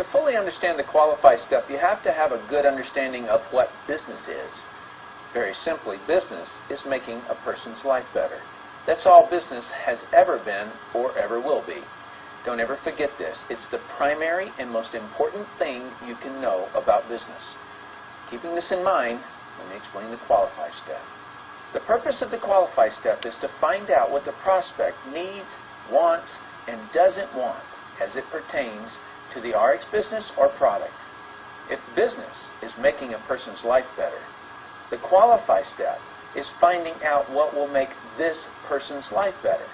fully understand the qualify step, you have to have a good understanding of what business is. Very simply, business is making a person's life better. That's all business has ever been or ever will be. Don't ever forget this. It's the primary and most important thing you can know about business. Keeping this in mind, let me explain the qualify step. The purpose of the qualify step is to find out what the prospect needs, wants, and doesn't want as it pertains to the RX business or product. If business is making a person's life better, the qualify step is finding out what will make this person's life better.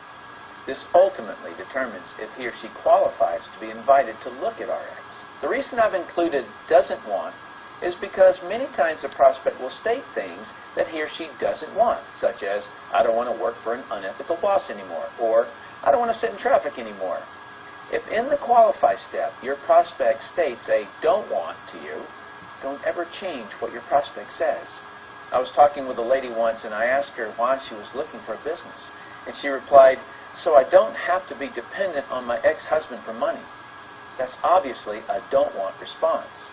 This ultimately determines if he or she qualifies to be invited to look at RX. The reason I've included doesn't want is because many times the prospect will state things that he or she doesn't want, such as, I don't want to work for an unethical boss anymore, or I don't want to sit in traffic anymore. If in the qualify step your prospect states a don't want to you, don't ever change what your prospect says. I was talking with a lady once and I asked her why she was looking for a business. And she replied, so I don't have to be dependent on my ex-husband for money. That's obviously a don't want response.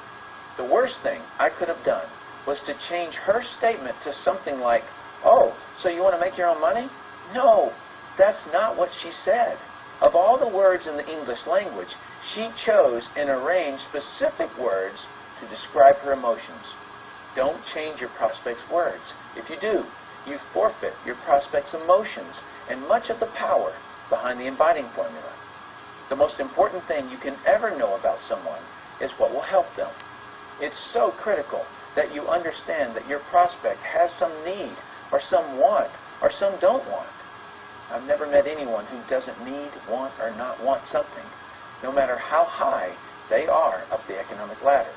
The worst thing I could have done was to change her statement to something like, oh, so you want to make your own money? No, that's not what she said. Of all the words in the English language, she chose and arranged specific words to describe her emotions. Don't change your prospect's words. If you do, you forfeit your prospect's emotions and much of the power behind the inviting formula. The most important thing you can ever know about someone is what will help them. It's so critical that you understand that your prospect has some need, or some want, or some don't want. I've never met anyone who doesn't need, want, or not want something, no matter how high they are up the economic ladder.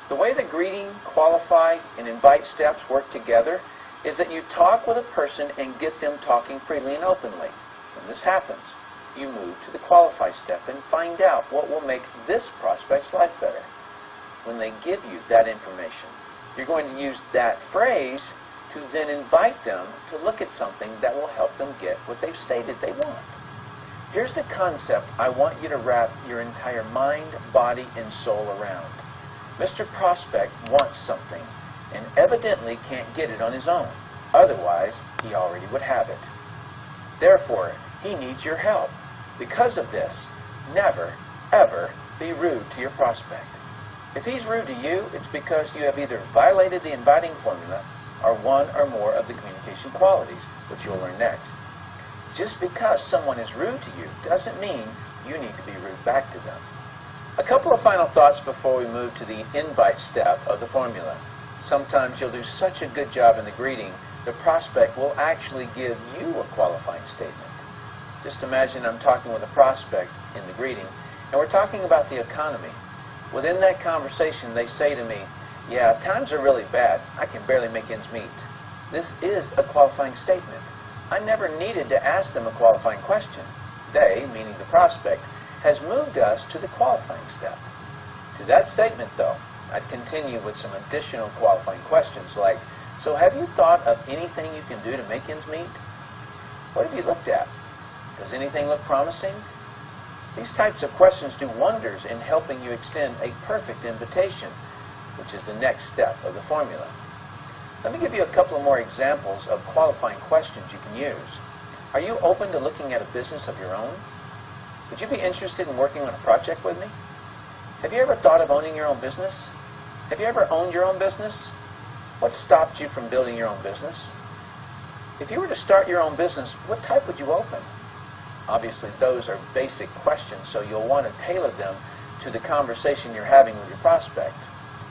The way the greeting, qualify, and invite steps work together is that you talk with a person and get them talking freely and openly. When this happens, you move to the qualify step and find out what will make this prospect's life better. When they give you that information, you're going to use that phrase to then invite them to look at something that will help them get what they've stated they want. Here's the concept I want you to wrap your entire mind, body, and soul around. Mr. Prospect wants something and evidently can't get it on his own. Otherwise, he already would have it. Therefore, he needs your help. Because of this, never, ever be rude to your prospect. If he's rude to you, it's because you have either violated the inviting formula or one or more of the communication qualities, which you'll learn next. Just because someone is rude to you doesn't mean you need to be rude back to them. A couple of final thoughts before we move to the invite step of the formula. Sometimes you'll do such a good job in the greeting, the prospect will actually give you a qualifying statement. Just imagine I'm talking with a prospect in the greeting, and we're talking about the economy. Within that conversation, they say to me, yeah, times are really bad. I can barely make ends meet. This is a qualifying statement. I never needed to ask them a qualifying question. They, meaning the prospect, has moved us to the qualifying step. To that statement, though, I'd continue with some additional qualifying questions like, so have you thought of anything you can do to make ends meet? What have you looked at? Does anything look promising? These types of questions do wonders in helping you extend a perfect invitation, which is the next step of the formula. Let me give you a couple of more examples of qualifying questions you can use. Are you open to looking at a business of your own? Would you be interested in working on a project with me? Have you ever thought of owning your own business? Have you ever owned your own business? What stopped you from building your own business? If you were to start your own business, what type would you open? Obviously, those are basic questions, so you'll want to tailor them to the conversation you're having with your prospect.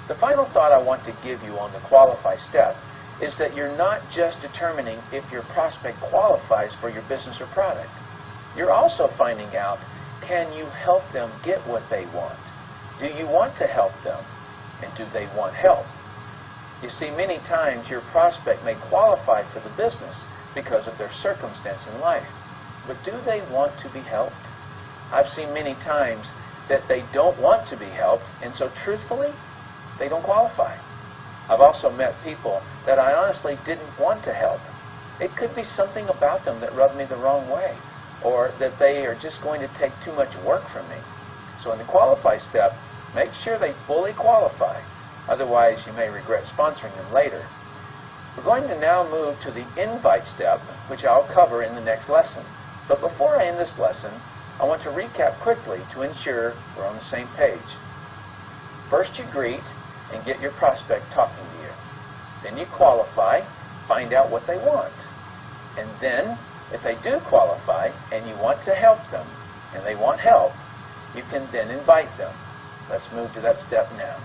The final thought I want to give you on the qualify step is that you're not just determining if your prospect qualifies for your business or product. You're also finding out, can you help them get what they want? Do you want to help them? And do they want help? You see, many times your prospect may qualify for the business because of their circumstance in life. But do they want to be helped? I've seen many times that they don't want to be helped, and so truthfully, they don't qualify. I've also met people that I honestly didn't want to help. It could be something about them that rubbed me the wrong way, or that they are just going to take too much work from me. So in the qualify step, Make sure they fully qualify. Otherwise, you may regret sponsoring them later. We're going to now move to the invite step, which I'll cover in the next lesson. But before I end this lesson, I want to recap quickly to ensure we're on the same page. First, you greet and get your prospect talking to you. Then you qualify, find out what they want. And then, if they do qualify and you want to help them, and they want help, you can then invite them. Let's move to that step now.